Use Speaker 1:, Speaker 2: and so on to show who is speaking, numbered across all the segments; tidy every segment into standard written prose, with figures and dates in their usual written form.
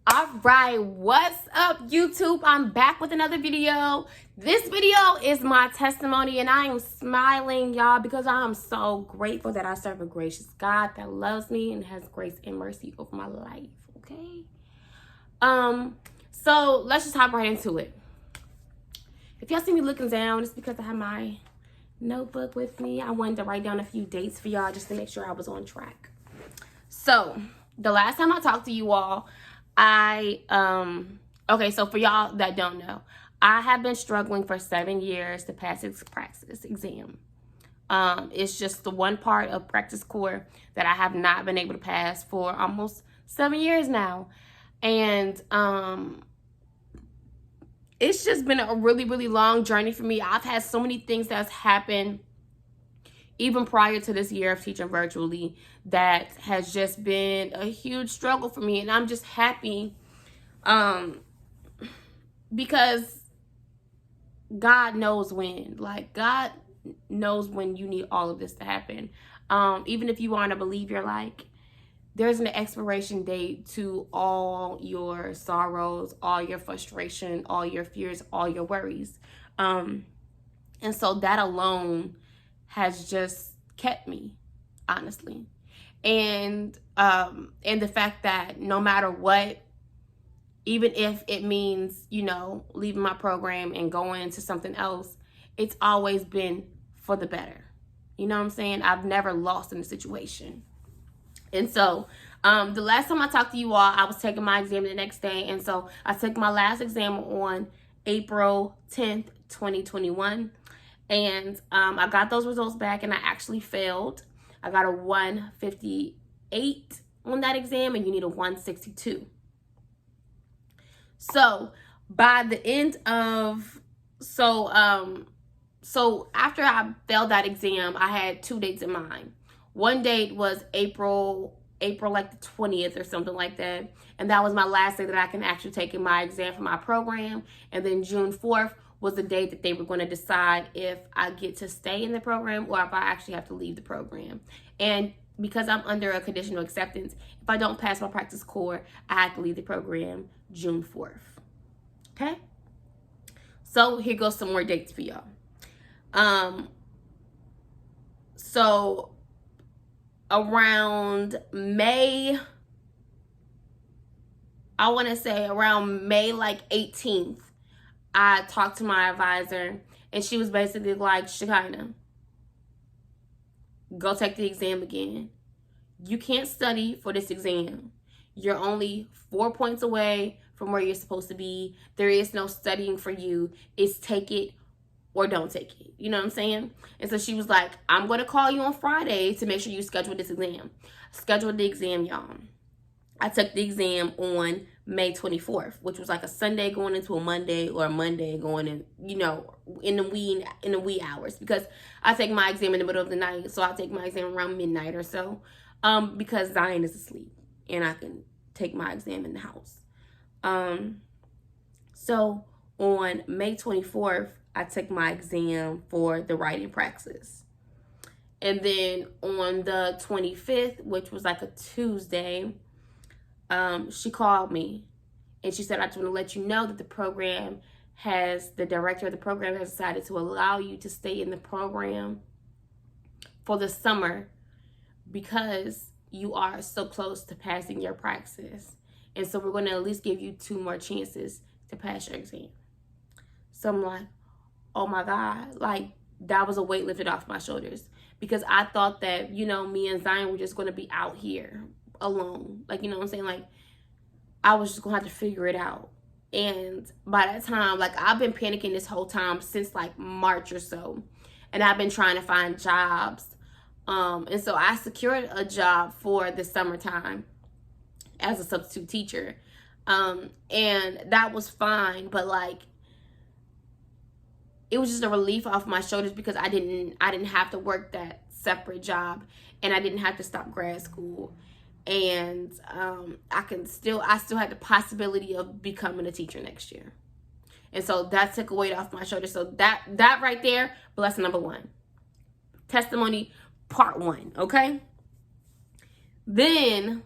Speaker 1: All right, what's up, YouTube? I'm back with another video. This video is my testimony, and I am smiling, y'all, because I am so grateful that I serve a gracious God that loves me and has grace and mercy over my life. Okay. So let's just hop right into it. If y'all see me looking down, it's because I have my notebook with me. I wanted to write down a few dates for y'all just to make sure I was on track. So the last time I talked to you all, okay, so for y'all that don't know, I have been struggling for 7 years to pass this Praxis exam. It's just the one part of Praxis Core that I have not been able to pass for almost 7 years now. And it's just been a really, really long journey for me. I've had so many things that's happened even prior to this year of teaching virtually that has just been a huge struggle for me. And I'm just happy because God knows when. Like, God knows when you need all of this to happen. Even if you want to believe, you're like, there's an expiration date to all your sorrows, all your frustration, all your fears, all your worries. And so that alone has just kept me, honestly. And the fact that no matter what, even if it means, you know, leaving my program and going to something else, it's always been for the better. You know what I'm saying? I've never lost in a situation. And so the last time I talked to you all, I was taking my exam the next day. And so I took my last exam on April 10th, 2021. And I got those results back, and I actually failed. I got a 158 on that exam, and you need a 162. So by the end of, so after I failed that exam, I had 2 dates in mind. One date was April like the 20th or something like that. And that was my last day that I can actually take in my exam for my program. And then June 4th was the day that they were going to decide if I get to stay in the program or if I actually have to leave the program. And because I'm under a conditional acceptance, if I don't pass my Praxis Core, I have to leave the program June 4th. Okay? So here goes some more dates for y'all. So around May, I want to say around May like 18th, I talked to my advisor, and she was basically like, Shekinah, go take the exam again. You can't study for this exam. You're only 4 points away from where you're supposed to be. There is no studying for you. It's take it or don't take it. You know what I'm saying? And so she was like, I'm going to call you on Friday to make sure you schedule this exam. Scheduled the exam, y'all. I took the exam on May 24th, which was like a Sunday going into a Monday, or a Monday going in, you know, in the wee hours, because I take my exam in the middle of the night. So I'll take my exam around midnight or so, because Zion is asleep and I can take my exam in the house. So on May 24th, I took my exam for the writing praxis. And then on the 25th, which was like a Tuesday, she called me and she said, I just want to let you know that the director of the program has decided to allow you to stay in the program for the summer because you are so close to passing your praxis. And so we're going to at least give you 2 more chances to pass your exam. So I'm like, oh my God, like that was a weight lifted off my shoulders, because I thought that, you know, me and Zion were just going to be out here alone. Like, you know what I'm saying? Like, I was just going to have to figure it out. And by that time, like, I've been panicking this whole time since like March or so. And I've been trying to find jobs. And so I secured a job for the summertime as a substitute teacher. And that was fine. But like, it was just a relief off my shoulders because I didn't have to work that separate job, and I didn't have to stop grad school. And I still had the possibility of becoming a teacher next year. And so that took a weight off my shoulders. So that right there, blessing number 1. Testimony part 1, okay? Then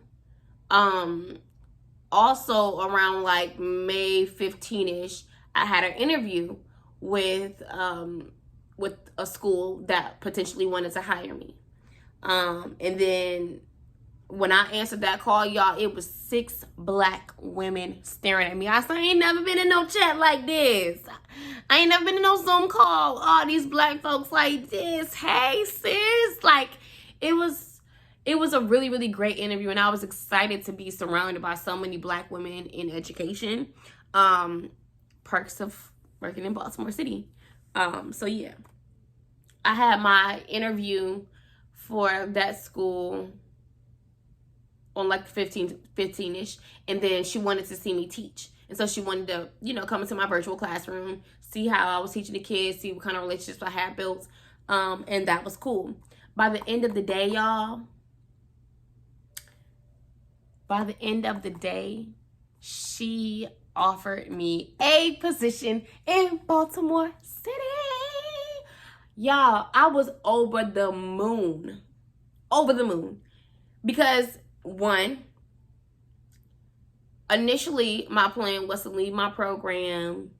Speaker 1: also around like May 15ish, I had an interview with a school that potentially wanted to hire me. And then when I answered that call, y'all, it was 6 black women staring at me. I said, I ain't never been in no chat like this. I ain't never been in no Zoom call. All these black folks like this. Hey, sis. Like, it was a really, really great interview, and I was excited to be surrounded by so many black women in education. Perks of working in Baltimore City. So yeah, I had my interview for that school on like 15-ish, and then she wanted to see me teach. And so she wanted to, come into my virtual classroom, see how I was teaching the kids, see what kind of relationships I had built. And that was cool. By the end of the day, y'all, she offered me a position in Baltimore City. Y'all, I was over the moon. Because, one, initially my plan was to leave my program,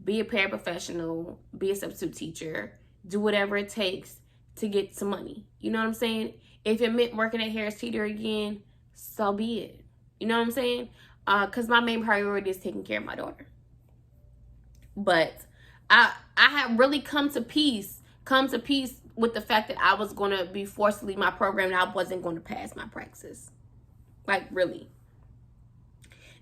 Speaker 1: be a paraprofessional, be a substitute teacher, do whatever it takes to get some money. You know what I'm saying? If it meant working at Harris Teeter again, so be it. You know what I'm saying? Because my main priority is taking care of my daughter. But I had really come to peace with the fact that I was going to be forced to leave my program and I wasn't going to pass my praxis. Like, really.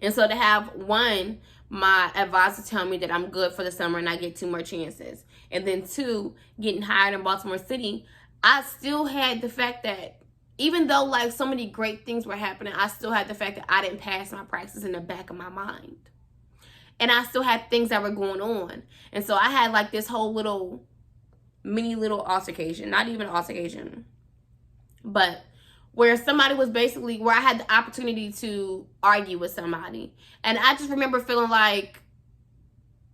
Speaker 1: And so to have, one, my advisor tell me that I'm good for the summer and I get 2 more chances. And then 2, getting hired in Baltimore City, I still had the fact that even though like so many great things were happening, I still had the fact that I didn't pass my praxis in the back of my mind. And I still had things that were going on. And so I had like this whole mini altercation, not even an altercation, but where somebody was basically, where I had the opportunity to argue with somebody. And I just remember feeling like,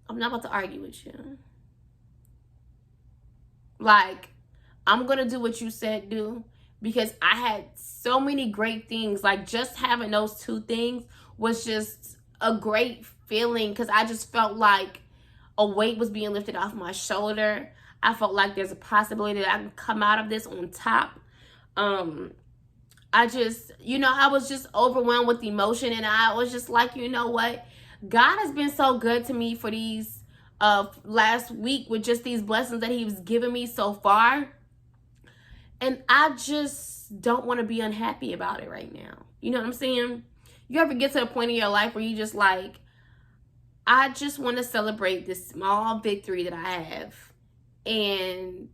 Speaker 1: I'm not about to argue with you. Like, I'm going to do what you said do. Because I had so many great things. Like, just having those 2 things was just a great feeling. Because I just felt like a weight was being lifted off my shoulder. I felt like there's a possibility that I can come out of this on top. I just, I was just overwhelmed with emotion. And I was just like, you know what? God has been so good to me for these last week with just these blessings that he was giving me so far. And I just don't want to be unhappy about it right now. You know what I'm saying? You ever get to a point in your life where you just like, I just want to celebrate this small victory that I have. And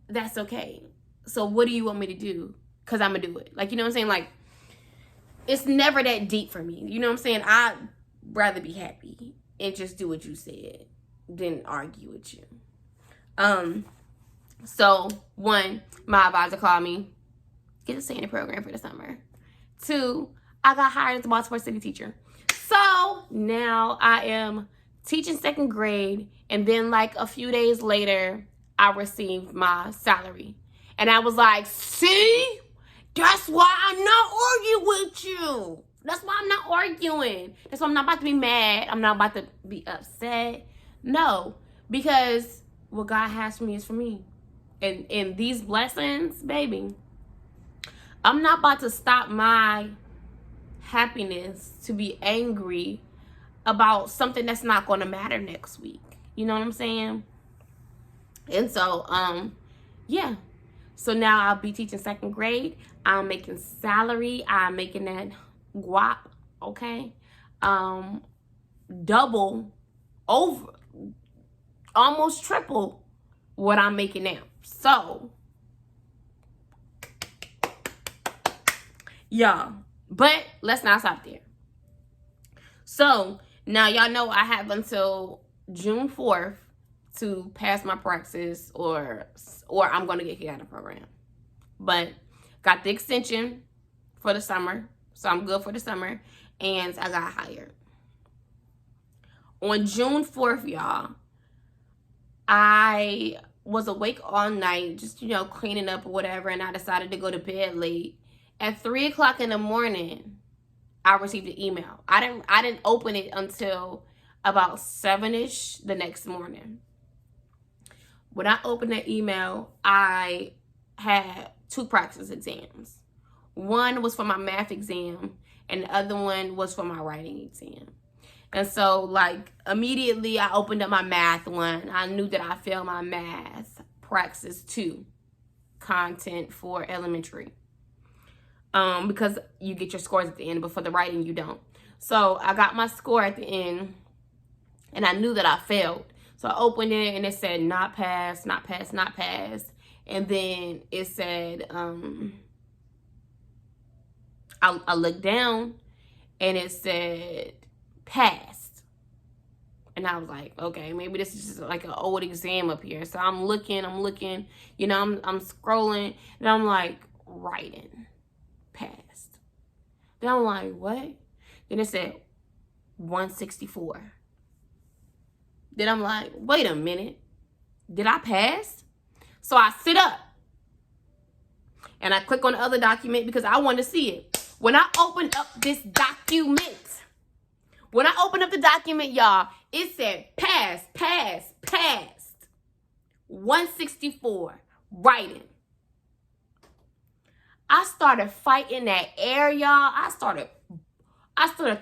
Speaker 1: that's okay. So what do you want me to do? Because I'm going to do it. Like, you know what I'm saying? Like, it's never that deep for me. You know what I'm saying? I'd rather be happy and just do what you said than argue with you. So, 1, my advisor called me, get a senior program for the summer. 2, I got hired as a Baltimore City teacher. So, now I am teaching 2nd grade, and then like a few days later, I received my salary. And I was like, see? That's why I'm not arguing with you. That's why I'm not arguing. That's why I'm not about to be mad. I'm not about to be upset. No, because what God has for me is for me. And these blessings, baby, I'm not about to stop my happiness to be angry about something that's not going to matter next week. You know what I'm saying? And so, yeah. So now I'll be teaching 2nd grade. I'm making salary. I'm making that guap, okay? Double, over, almost triple what I'm making now. So, y'all, but let's not stop there. So, now y'all know I have until June 4th to pass my praxis or I'm going to get kicked out of the program. But got the extension for the summer, so I'm good for the summer, and I got hired. On June 4th, y'all, I was awake all night, just, cleaning up or whatever, and I decided to go to bed late. At 3 o'clock in the morning, I received an email. I didn't open it until about 7-ish the next morning. When I opened that email, I had 2 Praxis exams. One was for my math exam, and the other one was for my writing exam. And so, like, immediately I opened up my math one. I knew that I failed my math Praxis 2 content for elementary. Because you get your scores at the end, but for the writing, you don't. So I got my score at the end, and I knew that I failed. So I opened it, and it said not passed, not passed, not passed. And then it said, I looked down, and it said passed. And I was like, okay, maybe this is just like an old exam up here. So I'm looking, you know, I'm scrolling, and I'm like, writing, passed. Then I'm like, what? Then it said 164. Then I'm like, wait a minute, did I pass? So I sit up, and I click on the other document because I want to see it. When I opened up this document, y'all, it said pass, 164, writing. I started fighting that air, y'all. I started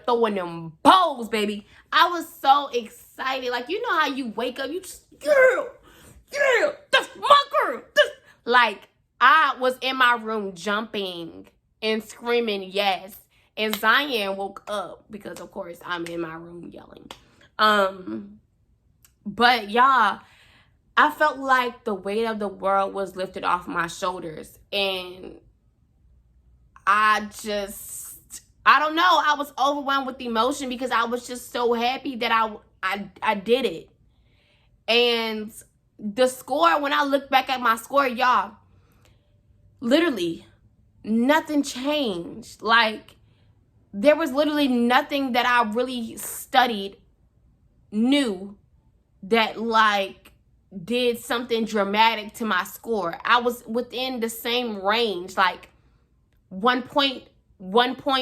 Speaker 1: throwing them bows, baby. I was so excited. Like, you know how you wake up, you just, yeah, that's my girl. Like, I was in my room jumping and screaming yes. And Zion woke up because, of course, I'm in my room yelling. But y'all, I felt like the weight of the world was lifted off my shoulders. And I don't know. I was overwhelmed with emotion because I was just so happy that I did it. And the score, when I look back at my score, y'all, literally nothing changed. Like, there was literally nothing that I really studied new that, like, did something dramatic to my score. I was within the same range, like 1 point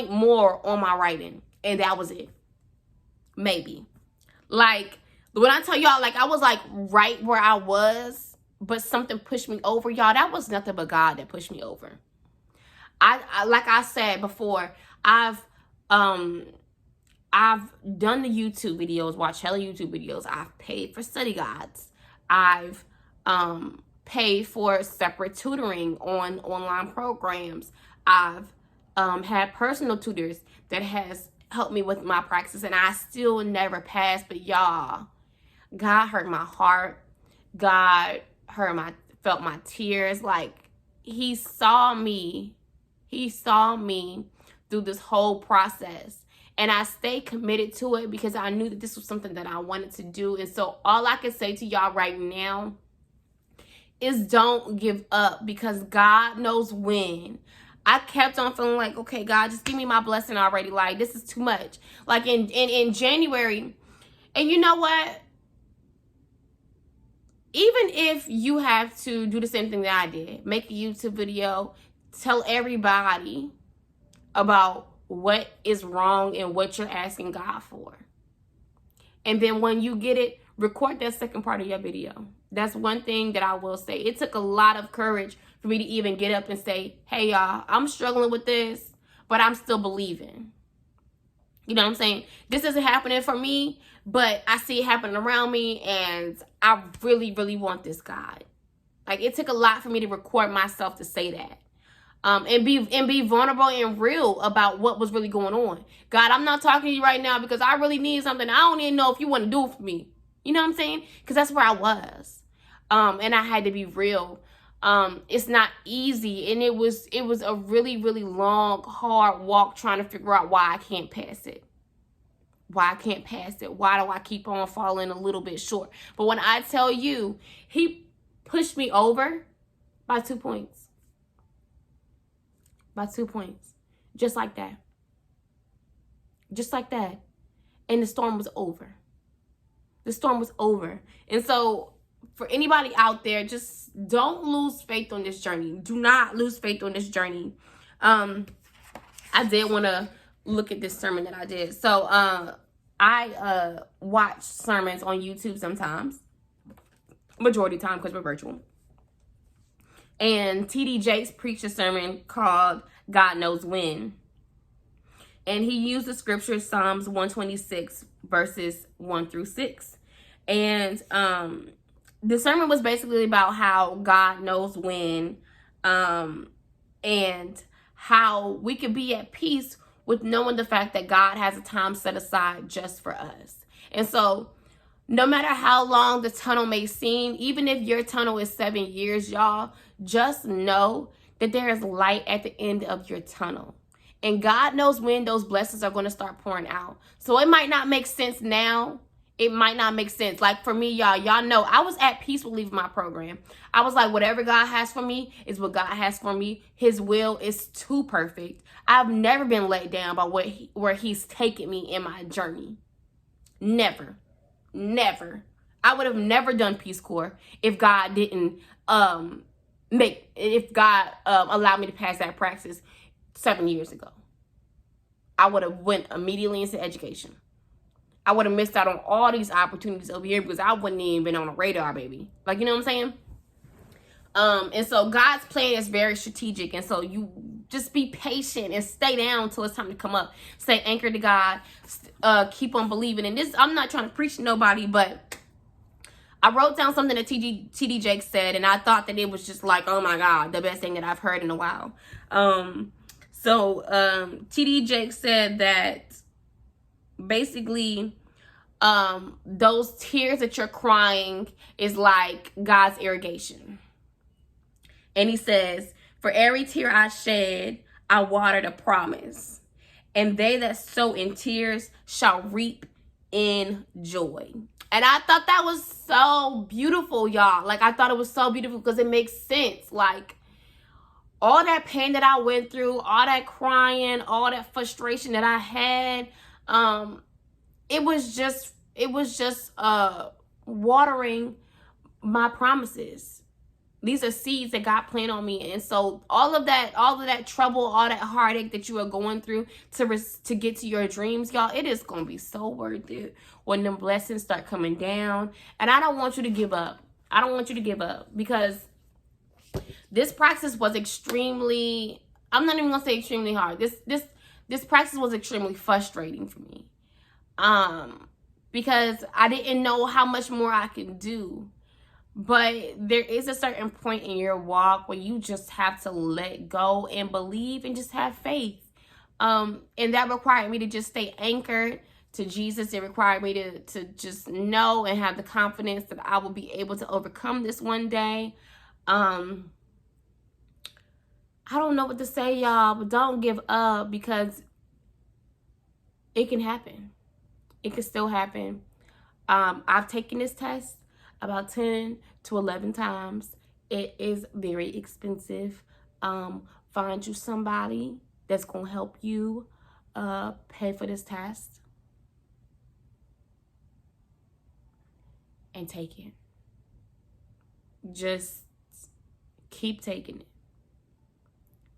Speaker 1: more on my writing, and that was it. Maybe. Like, when I tell y'all, like, I was like right where I was, but something pushed me over, y'all. That was nothing but God that pushed me over. I like I said before, I've done the YouTube videos, watched hella YouTube videos. I've paid for study guides. I've paid for separate tutoring on online programs. I've had personal tutors that has helped me with my Praxis, and I still never passed. But y'all, God heard my heart. God felt my tears. Like, he saw me through this whole process. And I stayed committed to it because I knew that this was something that I wanted to do. And so all I can say to y'all right now is don't give up, because God knows when. I kept on feeling like, okay, God, just give me my blessing already. Like, this is too much. Like, in January, and you know what? Even if you have to do the same thing that I did, make a YouTube video, tell everybody about what is wrong and what you're asking God for. And then when you get it, record that second part of your video. That's one thing that I will say. It took a lot of courage for me to even get up and say, hey, y'all, I'm struggling with this, but I'm still believing. You know what I'm saying? This isn't happening for me, but I see it happening around me, and I really, really want this, God. Like, it took a lot for me to record myself to say that. And be vulnerable and real about what was really going on. God, I'm not talking to you right now because I really need something. I don't even know if you want to do it for me. You know what I'm saying? Because that's where I was. And I had to be real. It's not easy. And it was a really, really long, hard walk trying to figure out why I can't pass it. Why I can't pass it. Why do I keep on falling a little bit short? But when I tell you, he pushed me over by 2 points. By 2 points. Just like that. Just like that. And the storm was over. The storm was over. And so, for anybody out there, just don't lose faith on this journey. Do not lose faith on this journey. I did want to look at this sermon that I did. So I watch sermons on YouTube sometimes, majority of the time because we're virtual. And T.D. Jakes preached a sermon called God Knows When. And he used the scripture Psalms 126 verses 1 through 6. And the sermon was basically about how God knows when, and how we can be at peace with knowing the fact that God has a time set aside just for us. And so no matter how long the tunnel may seem, even if your tunnel is 7 years, y'all, just know that there is light at the end of your tunnel. And God knows when those blessings are going to start pouring out. So it might not make sense now. It might not make sense. Like for me, y'all know I was at peace with leaving my program. I was like, whatever God has for me is what God has for me. His will is too perfect. I've never been let down by where he's taken me in my journey. Never. I would have never done Peace Corps if God didn't allowed me to pass that praxis 7 years ago. I would have went immediately into education. I would have missed out on all these opportunities over here because I wouldn't even been on the radar, baby. Like, you know what I'm saying? And so God's plan is very strategic. And so you just be patient and stay down until it's time to come up. Stay anchored to God. Keep on believing. And this, I'm not trying to preach to nobody, but I wrote down something that T.D. Jakes said, and I thought that it was just like, oh my God, the best thing that I've heard in a while. T.D. Jakes said that basically those tears that you're crying is like God's irrigation. And he says, for every tear I shed, I watered a promise. And they that sow in tears shall reap in joy. And I thought that was so beautiful, y'all. Like, I thought it was so beautiful because it makes sense. Like, all that pain that I went through, all that crying, all that frustration that I had, it was just watering my promises. These are seeds that God planted on me. And so all of that trouble, all that heartache that you are going through to get to your dreams, y'all, it is going to be so worth it when them blessings start coming down. And I don't want you to give up. I don't want you to give up because this praxis was extremely, I'm not even going to say extremely hard. This praxis was extremely frustrating for me. Because I didn't know how much more I can do. But there is a certain point in your walk where you just have to let go and believe and just have faith. And that required me to just stay anchored to Jesus. It required me to just know and have the confidence that I will be able to overcome this one day. I don't know what to say, y'all, but don't give up because it can happen. It can still happen. I've taken this test about 10 to 11 times. It is very expensive. Find you somebody that's going to help you pay for this test. And take it. Just keep taking it.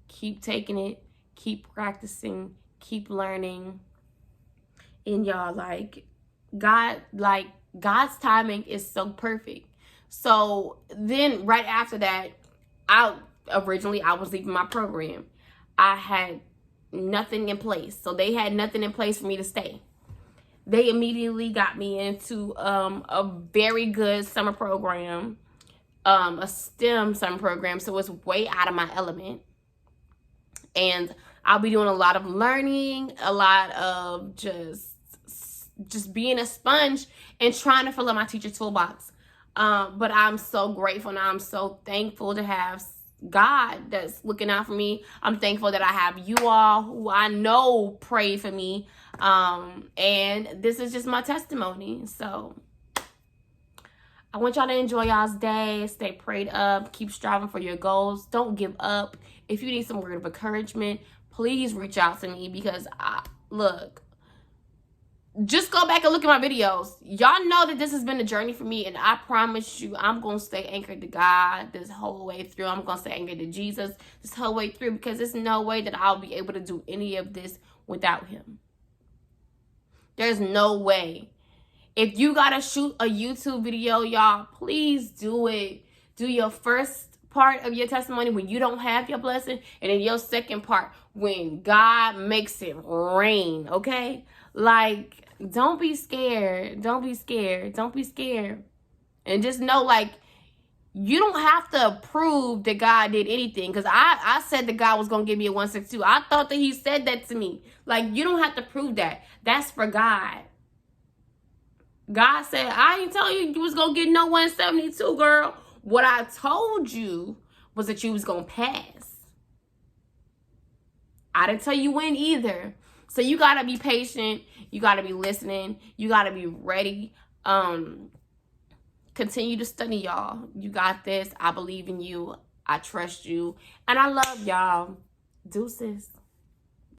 Speaker 1: Keep taking it. Keep practicing. Keep learning. And y'all, God's timing is so perfect. So then right after that, I was leaving my program. I had nothing in place. So they had nothing in place for me to stay. They immediately got me into a very good summer program, a STEM summer program. So it's way out of my element. And I'll be doing a lot of learning, a lot of just being a sponge and trying to fill up my teacher toolbox. But I'm so grateful and I'm so thankful to have God that's looking out for me. I'm thankful that I have you all who I know pray for me. And this is just my testimony. So I want y'all to enjoy y'all's day. Stay prayed up. Keep striving for your goals. Don't give up. If you need some word of encouragement, please reach out to me because look, just go back and look at my videos. Y'all know that this has been a journey for me, and I promise you I'm going to stay anchored to God this whole way through. I'm going to stay anchored to Jesus this whole way through because there's no way that I'll be able to do any of this without him. There's no way. If you gotta shoot a YouTube video, y'all, please do it. Do your first part of your testimony when you don't have your blessing, and then your second part when God makes it rain, okay? Like, don't be scared. Don't be scared. Don't be scared. And just know, like, you don't have to prove that God did anything. Because I said that God was going to give me a 162. I thought that he said that to me. Like, you don't have to prove that. That's for God. God said, I ain't telling you was going to get no 172, girl. What I told you was that you was going to pass. I didn't tell you when either. So you got to be patient. You got to be listening. You got to be ready. Continue to study, y'all. You got this. I believe in you. I trust you. And I love y'all. Deuces.